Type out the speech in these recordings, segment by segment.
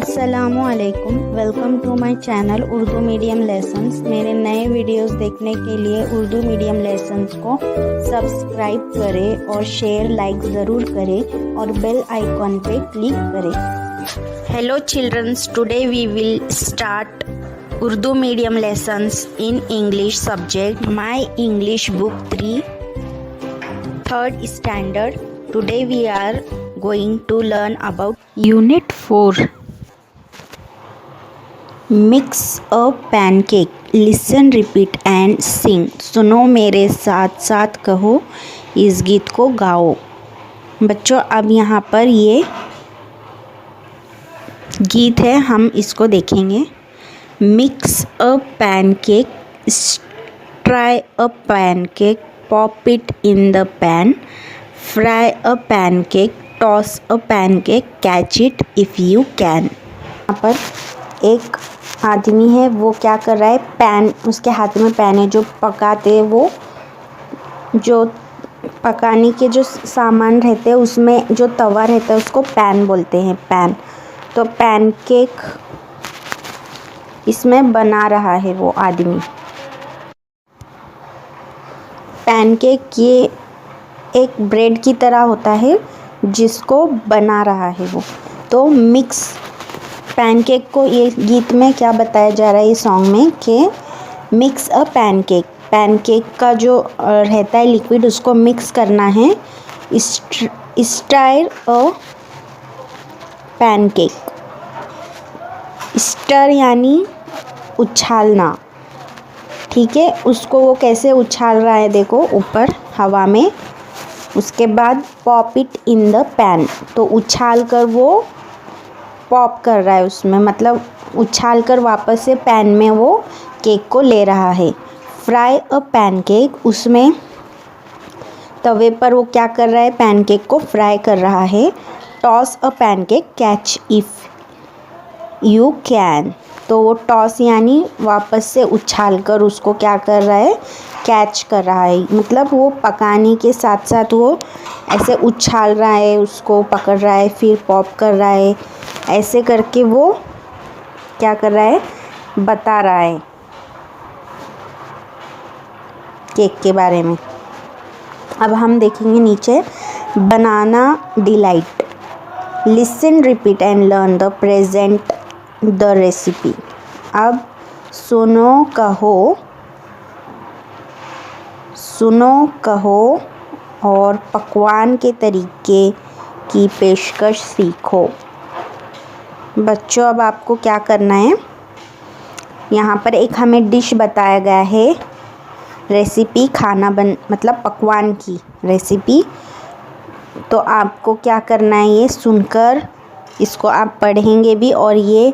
अस्सलामुअलैकुम, welcome to my channel Urdu medium lessons. मेरे नए वीडियोस देखने के लिए उर्दू मीडियम लेसन्स को सब्सक्राइब करें और शेयर लाइक ज़रूर करें और बेल आइकॉन पे क्लिक करें। Hello childrens, today we will start Urdu medium lessons in English subject my English book 3 3rd standard. Today we are going to learn about Unit 4. Mix a pancake. Listen, repeat and sing. सुनो मेरे साथ साथ कहो, इस गीत को गाओ। बच्चों, अब यहाँ पर ये गीत है, हम इसको देखेंगे। Mix a pancake. Try a pancake. Pop it in the pan. Fry a pancake. Toss a pancake. Catch it if you can. यहाँ पर एक आदमी है, वो क्या कर रहा है, पैन, उसके हाथ में पैन है जो पकाते हैं, वो जो पकाने के जो सामान रहते हैं उसमें जो तवा रहता है उसको पैन बोलते हैं, पैन। तो पैनकेक इसमें बना रहा है वो आदमी। पैनकेक ये एक ब्रेड की तरह होता है जिसको बना रहा है वो। तो मिक्स पैनकेक को ये गीत में क्या बताया जा रहा है, ये सॉन्ग में, कि मिक्स अ पैनकेक। पैनकेक का जो रहता है लिक्विड उसको मिक्स करना है। स्टर अ पैनकेक। स्टर यानी उछालना, ठीक है। उसको वो कैसे उछाल रहा है, देखो, ऊपर हवा में। उसके बाद pop it in the pan, तो उछाल कर वो पॉप कर रहा है उसमें, मतलब उछाल कर वापस से पैन में वो केक को ले रहा है। फ्राई अ पैनकेक, उसमें तवे पर वो क्या कर रहा है, पैनकेक को फ्राई कर रहा है। Toss a pancake, catch if you can, तो वो टॉस यानी वापस से उछाल कर उसको क्या कर रहा है, कैच कर रहा है। मतलब वो पकाने के साथ साथ वो ऐसे उछाल रहा है, उसको पकड़ रहा है, फिर पॉप कर रहा है, ऐसे करके वो क्या कर रहा है, बता रहा है केक के बारे में। अब हम देखेंगे नीचे, banana delight. Listen, repeat and learn the present the recipe. अब सुनो कहो और पकवान के तरीके की पेशकश सीखो। बच्चों, अब आपको क्या करना है, यहाँ पर एक हमें डिश बताया गया है, रेसिपी, मतलब पकवान की रेसिपी। तो आपको क्या करना है, ये सुनकर इसको आप पढ़ेंगे भी और ये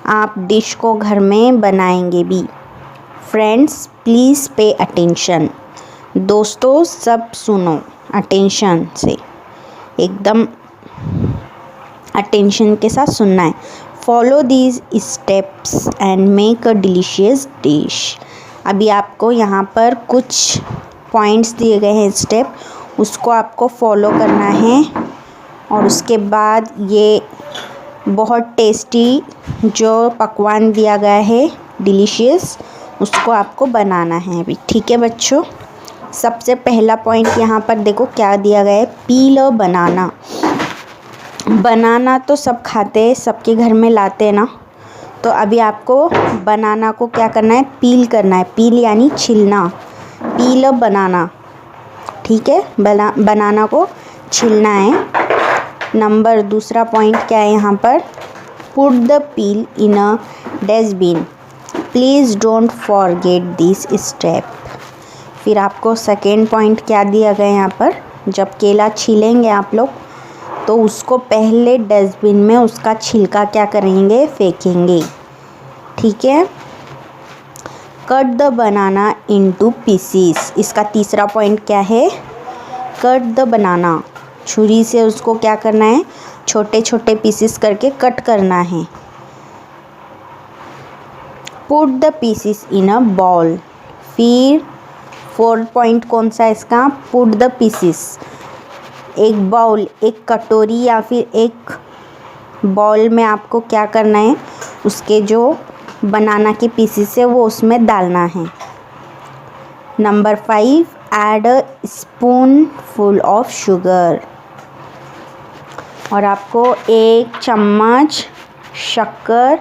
आप डिश को घर में बनाएंगे भी। Friends, please pay attention. दोस्तों, सब सुनो अटेंशन से, एकदम अटेंशन के साथ सुनना है। Follow these steps and make a delicious dish. अभी आपको यहाँ पर कुछ पॉइंट्स दिए गए हैं, स्टेप, उसको आपको फॉलो करना है और उसके बाद ये बहुत टेस्टी जो पकवान दिया गया है, डिलीशियस, उसको आपको बनाना है अभी, ठीक है बच्चों। सबसे पहला पॉइंट यहाँ पर देखो क्या दिया गया है, पील अ बनाना। बनाना तो सब खाते हैं, सबके घर में लाते हैं ना। तो अभी आपको बनाना को क्या करना है, पील करना है। पील यानी छिलना, पील अ बनाना, ठीक है। बनाना को छिलना है। दूसरा पॉइंट क्या है यहाँ पर, put the peel in a dustbin. Please don't forget this step. फिर आपको सेकेंड पॉइंट क्या दिया गया है यहाँ पर, जब केला छीलेंगे आप लोग तो उसको पहले डस्टबिन में उसका छिलका क्या करेंगे, फेंकेंगे, ठीक है। Cut the banana into pieces. इसका तीसरा पॉइंट क्या है, कट द बनाना। छुरी से उसको क्या करना है, छोटे छोटे पीसेस करके कट करना है। Put the pieces in a bowl. फिर फोर्थ पॉइंट कौन सा है इसका, पुट द पीसेस, एक बाउल, एक कटोरी या फिर एक बाउल में आपको क्या करना है, उसके जो बनाना के पीसेस है वो उसमें डालना है। Number 5, add a spoon full of sugar. और आपको 1 चम्मच शक्कर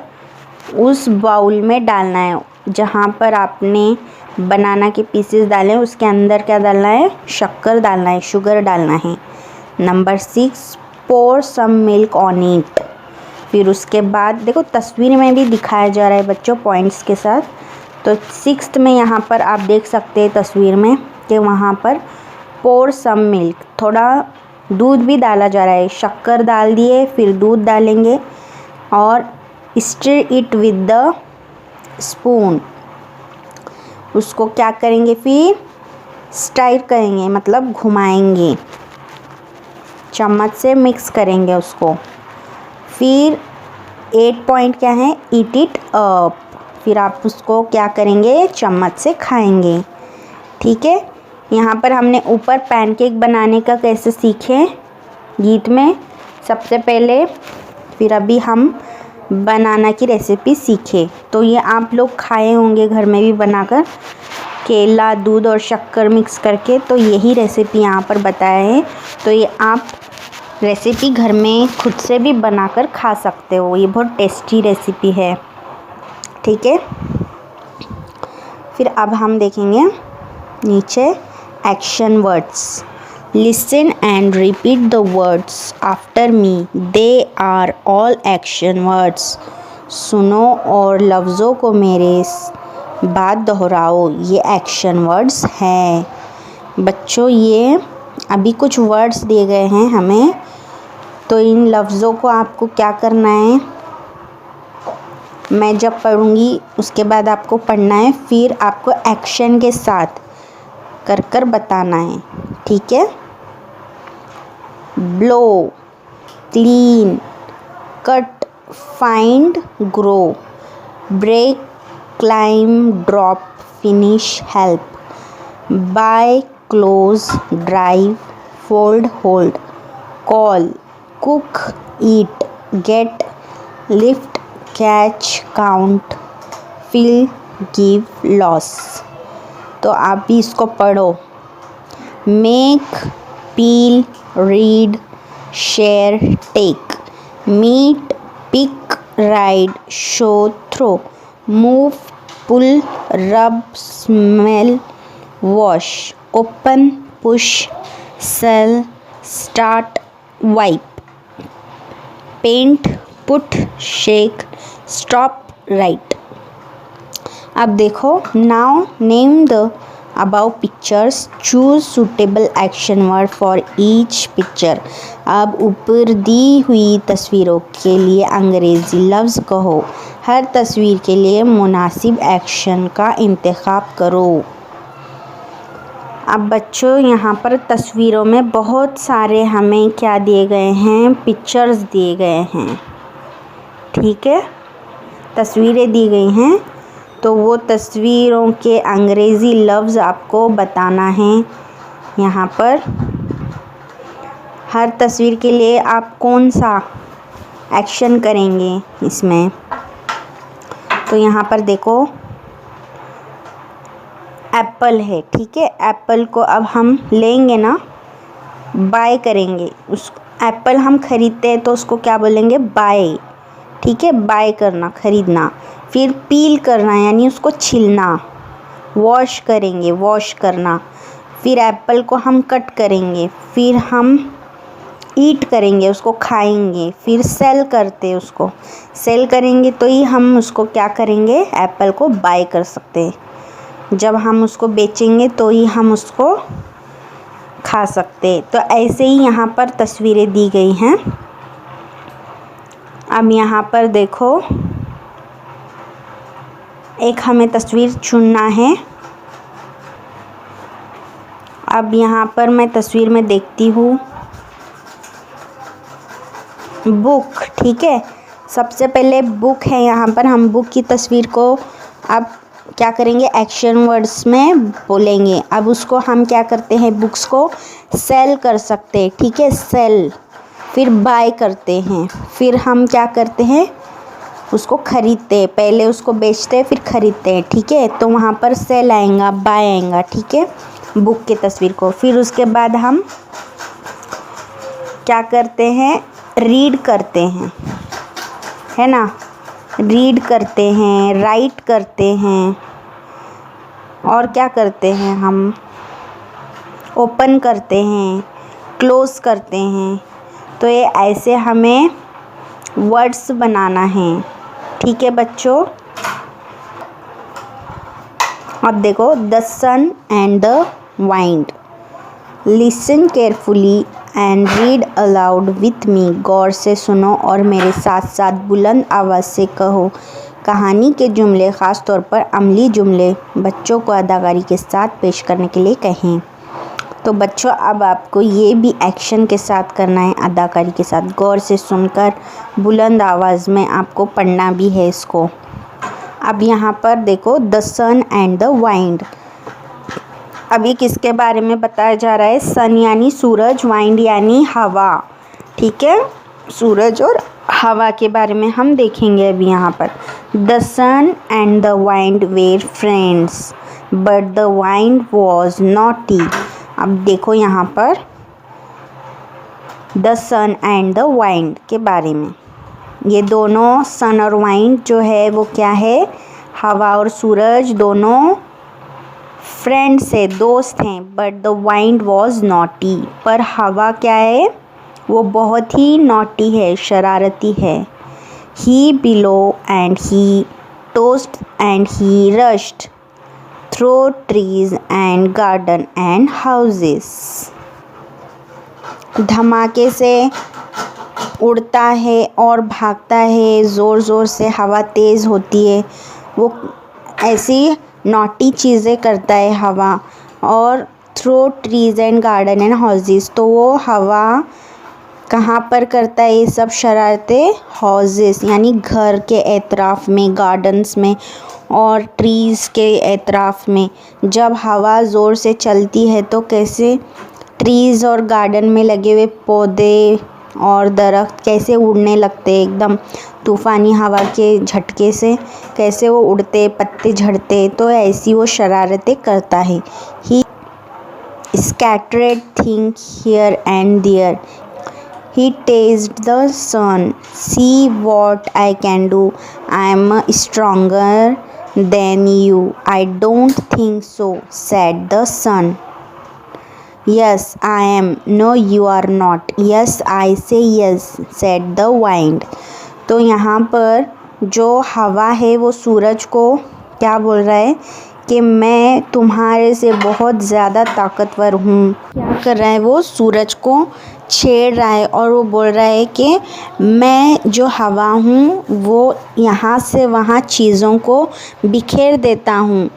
उस बाउल में डालना है जहाँ पर आपने बनाना के पीसेस डाले हैं, उसके अंदर क्या डालना है, शक्कर डालना है, शुगर डालना है। Number 6, pour some milk on it. फिर उसके बाद देखो तस्वीर में भी दिखाया जा रहा है बच्चों पॉइंट्स के साथ। तो 6th में यहाँ पर आप देख सकते हैं तस्वीर में कि वहाँ पर पोर सम मिल्क, थोड़ा दूध भी डाला जा रहा है, शक्कर डाल दिए फिर दूध डालेंगे और stir it with the spoon. उसको क्या करेंगे, फिर स्टाइर करेंगे मतलब घुमाएंगे, चम्मच से मिक्स करेंगे उसको। फिर 8 पॉइंट क्या है, ईट इट अप। फिर आप उसको क्या करेंगे, चम्मच से खाएंगे। ठीक है, यहाँ पर हमने ऊपर पैनकेक बनाने का कैसे सीखे गीत में सबसे पहले, फिर अभी हम बनाना की रेसिपी सीखे। तो ये आप लोग खाए होंगे घर में भी बनाकर, केला, दूध और शक्कर मिक्स करके। तो यही रेसिपी यहाँ पर बताया है। तो ये आप रेसिपी घर में खुद से भी बनाकर खा सकते हो, ये बहुत टेस्टी रेसिपी है। ठीक है, फिर अब हम देखेंगे नीचे action words. Listen and repeat the words after me, they are all action words. सुनो और लफ्ज़ों को मेरे बाद दोहराओ, ये एक्शन वर्ड्स हैं। बच्चों ये अभी कुछ वर्ड्स दिए गए हैं हमें, तो इन लफ्ज़ों को आपको क्या करना है, मैं जब पढ़ूँगी उसके बाद आपको पढ़ना है, फिर आपको एक्शन के साथ कर कर बताना है। ठीक है, blow, clean, cut, find, grow, break, climb, drop, finish, help, buy, close, drive, fold, hold, call, cook, eat, get, lift, catch, count, fill, give, loss. तो आप भी इसको पढ़ो। Make, peel, read, share, take, meet, pick, ride, show, throw, move, pull, rub, smell, wash, open, push, sell, start, wipe, paint, put, shake, stop, write. अब देखो, now name the above pictures, choose suitable action word for each picture. अब ऊपर दी हुई तस्वीरों के लिए अंग्रेज़ी लफ्ज़ कहो, हर तस्वीर के लिए मुनासिब एक्शन का इंतखाब करो। अब बच्चों यहाँ पर तस्वीरों में बहुत सारे हमें क्या दिए गए हैं, पिक्चर्स दिए गए हैं। ठीक है, तस्वीरें दी गई हैं, तो वो तस्वीरों के अंग्रेज़ी लफ्ज़ आपको बताना है। यहाँ पर हर तस्वीर के लिए आप कौन सा एक्शन करेंगे इसमें। तो यहाँ पर देखो एप्पल है, ठीक है, एप्पल को अब हम लेंगे ना, बाय करेंगे। उस एप्पल हम ख़रीदते हैं तो उसको क्या बोलेंगे, बाय। ठीक है, बाय करना, ख़रीदना। फिर पील करना यानी उसको छिलना, वॉश करेंगे, वॉश करना। फिर एप्पल को हम कट करेंगे, फिर हम ईट करेंगे, उसको खाएंगे। फिर सेल करते, उसको सेल करेंगे तो ही हम उसको क्या करेंगे, एप्पल को बाय कर सकते हैं। जब हम उसको बेचेंगे तो ही हम उसको खा सकते हैं। तो ऐसे ही यहाँ पर तस्वीरें दी गई हैं। अब यहाँ पर देखो, एक हमें तस्वीर चुनना है। अब यहाँ पर मैं तस्वीर में देखती हूँ बुक। ठीक है, सबसे पहले बुक है, यहाँ पर हम बुक की तस्वीर को अब क्या करेंगे, एक्शन वर्ड्स में बोलेंगे। अब उसको हम क्या करते हैं, बुक्स को सेल कर सकते हैं। ठीक है, सेल, फिर बाय करते हैं, फिर हम क्या करते हैं, उसको खरीदते हैं। पहले उसको बेचते हैं फिर खरीदते हैं, ठीक है। तो वहाँ पर सेल आएगा, बाय आएगा, ठीक है, बुक की तस्वीर को। फिर उसके बाद हम क्या करते हैं, रीड करते हैं, है ना, रीड करते हैं, राइट करते हैं, और क्या करते हैं हम, ओपन करते हैं, क्लोज़ करते हैं। तो ये ऐसे हमें वर्ड्स बनाना है, ठीक है बच्चों। अब देखो, the sun and the wind, listen carefully and read aloud with me, गौर से सुनो और मेरे साथ साथ बुलंद आवाज़ से कहो। कहानी के जुमले, ख़ास तौर पर अमली जुमले, बच्चों को अदाकारी के साथ पेश करने के लिए कहें। तो बच्चों अब आपको ये भी एक्शन के साथ करना है, अदाकारी के साथ, गौर से सुनकर बुलंद आवाज़ में आपको पढ़ना भी है इसको। अब यहाँ पर देखो, the sun and the wind, अभी किसके बारे में बताया जा रहा है, सन यानी सूरज, वाइंड यानी हवा, ठीक है, सूरज और हवा के बारे में हम देखेंगे अभी यहाँ पर। The sun and the wind were friends but the wind was naughty. अब देखो यहाँ पर the sun and the wind के बारे में, ये दोनों सन और वाइंड जो है वो क्या है, हवा और सूरज दोनों फ्रेंड्स है, दोस्त हैं। But the wind was naughty, पर हवा क्या है, वो बहुत ही नॉटी है, शरारती है। He blew and he tossed and he rushed through trees and garden and houses, धमाके से उड़ता है और भागता है, ज़ोर ज़ोर से हवा तेज़ होती है, वो ऐसी नॉटी चीज़ें करता है हवा। और through trees and garden and houses, तो वो हवा कहाँ पर करता है ये सब शरारतें, हाउसेस यानी घर के एतराफ़ में, गार्डन्स में और ट्रीज़ के एतराफ़ में। जब हवा ज़ोर से चलती है तो कैसे ट्रीज़ और गार्डन में लगे हुए पौधे और दरख्त कैसे उड़ने लगते हैं, एकदम तूफ़ानी हवा के झटके से कैसे वो उड़ते, पत्ते झड़ते, तो ऐसी वो शरारतें करता है। ही scattered things here and there. He tasted the sun. See what I can do. I am stronger than you. I don't think so, said the sun. Yes, I am. No, you are not. Yes, I say yes, said the wind. तो यहाँ पर जो हवा है वो सूरज को क्या बोल रहा है कि मैं तुम्हारे से बहुत ज़्यादा ताकतवर हूँ। क्या कर रहा है, वो सूरज को छेड़ रहा है और वो बोल रहा है कि मैं जो हवा हूँ वो यहाँ से वहाँ चीज़ों को बिखेर देता हूँ।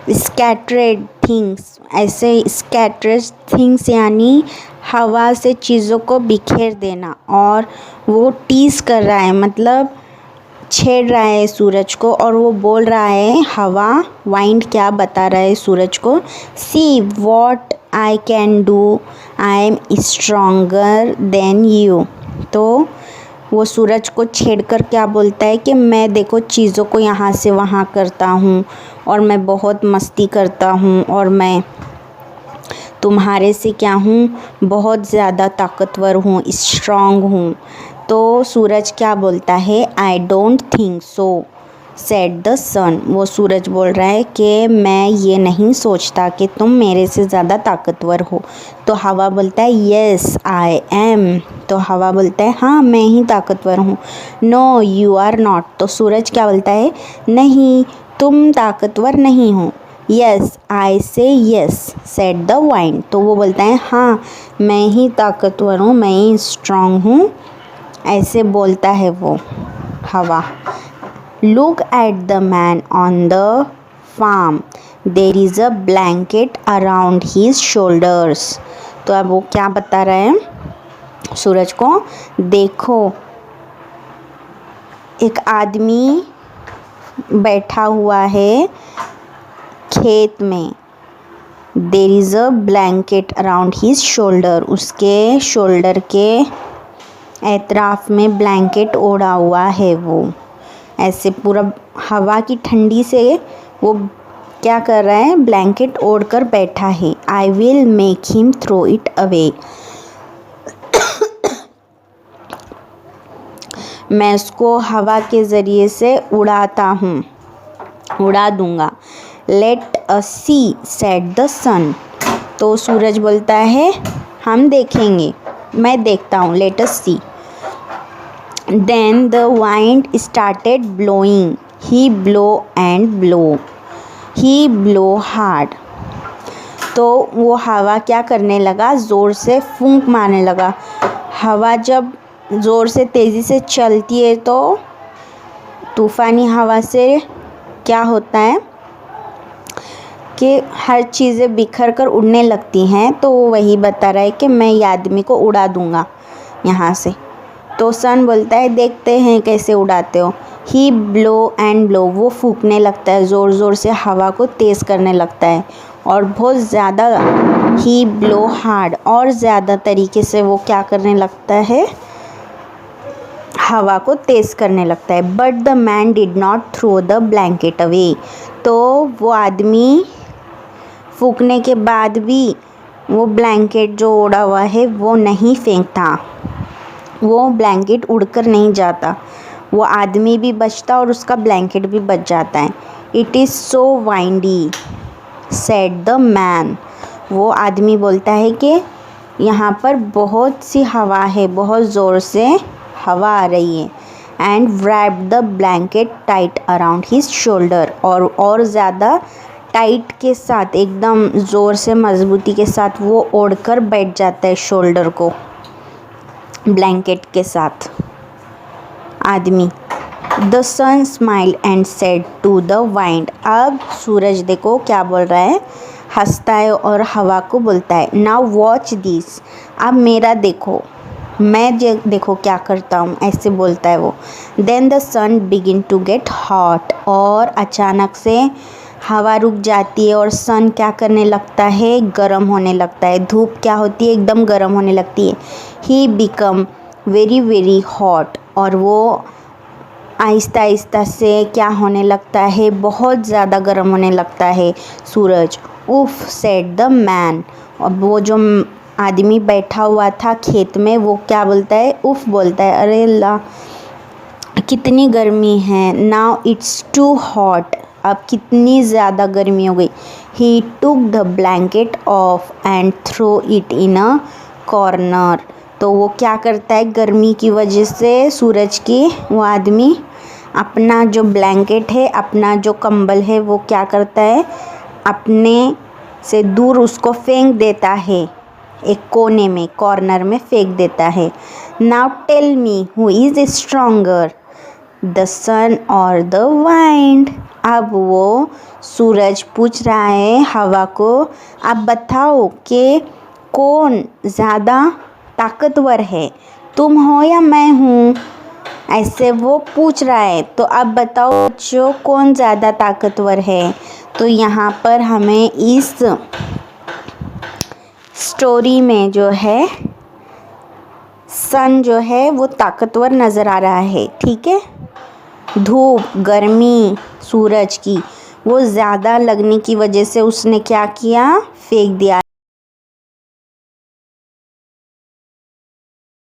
स्कैटर्ड थिंग्स, ऐसे स्कैटर्ड थिंग्स यानी हवा से चीज़ों को बिखेर देना। और वो टीज़ कर रहा है, मतलब छेड़ रहा है सूरज को, और वो बोल रहा है, हवा वाइंड क्या बता रहा है सूरज को, see what I can do, I am stronger then you. तो वो सूरज को छेड़कर क्या बोलता है कि मैं देखो चीज़ों को यहाँ से वहाँ करता हूँ और मैं बहुत मस्ती करता हूँ और मैं तुम्हारे से क्या हूँ, बहुत ज़्यादा ताकतवर हूँ, स्ट्रॉन्ग हूँ। तो सूरज क्या बोलता है, I don't think so, said the sun. वो सूरज बोल रहा है कि मैं ये नहीं सोचता कि तुम मेरे से ज़्यादा ताकतवर हो। तो हवा बोलता है, येस आई एम। तो हवा बोलता है, हाँ मैं ही ताकतवर हूँ। No you are not. तो सूरज क्या बोलता है, नहीं तुम ताकतवर नहीं हो। येस आई से येस, सेड द वाइंड। तो वो बोलता है, हाँ मैं ही ताकतवर हूँ, मैं ही स्ट्रॉन्ग हूँ, ऐसे बोलता है वो हवा। Look at the man on the farm, there is a blanket around his shoulders. तो अब वो क्या बता रहा है सूरज को, देखो एक आदमी बैठा हुआ है खेत में, there is a blanket around his shoulder, उसके शोल्डर के एतराफ़ में ब्लैंकेट ओढ़ा हुआ है वो, ऐसे पूरा हवा की ठंडी से वो क्या कर रहा है, ब्लैंकेट ओढ़ कर बैठा है। I will make him throw it away, मैं उसको हवा के ज़रिए से उड़ा दूँगा। Let us see said the sun, तो सूरज बोलता है हम देखेंगे, मैं देखता हूँ, let us see. Then the wind started blowing, he blow and blow, he blow hard, तो वो हवा क्या करने लगा, ज़ोर से फूंक मारने लगा। हवा जब ज़ोर से तेज़ी से चलती है तो तूफ़ानी हवा से क्या होता है कि हर चीज़ें बिखर कर उड़ने लगती हैं, तो वही बता रहा है कि मैं ये आदमी को उड़ा दूँगा यहाँ से। तो सन बोलता है देखते हैं कैसे उड़ाते हो। ही ब्लो एंड ब्लो, वो फूंकने लगता है, ज़ोर ज़ोर से हवा को तेज़ करने लगता है और बहुत ज़्यादा। ही ब्लो हार्ड, और ज़्यादा तरीके से वो क्या करने लगता है, हवा को तेज़ करने लगता है। But the man did not throw the blanket away, तो वो आदमी फूंकने के बाद भी वो ब्लैंकेट जो ओढ़ा हुआ है वो नहीं फेंकता, वो ब्लैंकेट उड़कर नहीं जाता, वो आदमी भी बचता और उसका ब्लैंकेट भी बच जाता है। It is so windy said the man, वो आदमी बोलता है कि यहाँ पर बहुत सी हवा है, बहुत ज़ोर से हवा आ रही है। And wrapped the blanket tight around his shoulder, और ज़्यादा टाइट के साथ, एकदम ज़ोर से मजबूती के साथ वो ओढ़कर बैठ जाता है शोल्डर को ब्लैंकेट के साथ आदमी। The sun smiled and said to the wind, अब सूरज देखो क्या बोल रहा है, हंसता है और हवा को बोलता है नाउ वॉच दिस, अब मेरा देखो, मैं देखो क्या करता हूँ, ऐसे बोलता है वो। Then the sun begin to get hot, और अचानक से हवा रुक जाती है और सन क्या करने लगता है, गर्म होने लगता है। धूप क्या होती है, एकदम गर्म होने लगती है। He become very very hot, और वो आहिस्ता आहिस्ता से क्या होने लगता है, बहुत ज़्यादा गर्म होने लगता है सूरज। उफ सेड द मैन, और वो जो आदमी बैठा हुआ था खेत में वो क्या बोलता है, उफ बोलता है, अरे अल्लाह कितनी गर्मी है। नाउ इट्स टू हॉट, अब कितनी ज़्यादा गर्मी हो गई। He took the blanket off and throw it in a corner, तो वो क्या करता है, गर्मी की वजह से सूरज की, वो आदमी अपना जो ब्लैंकेट है, अपना जो कंबल है, वो क्या करता है, अपने से दूर उसको फेंक देता है, एक कोने में, कॉर्नर में फेंक देता है। Now tell me who is stronger, the sun और द वाइंड, अब वो सूरज पूछ रहा है हवा को, आप बताओ कि कौन ज़्यादा ताकतवर है, तुम हो या मैं हूँ, ऐसे वो पूछ रहा है। तो अब बताओ बच्चों कौन ज़्यादा ताकतवर है। तो यहाँ पर हमें इस स्टोरी में जो है सन जो है वो ताकतवर नज़र आ रहा है, ठीक है। धूप, गर्मी सूरज की वो ज़्यादा लगने की वजह से उसने क्या किया, फेंक दिया।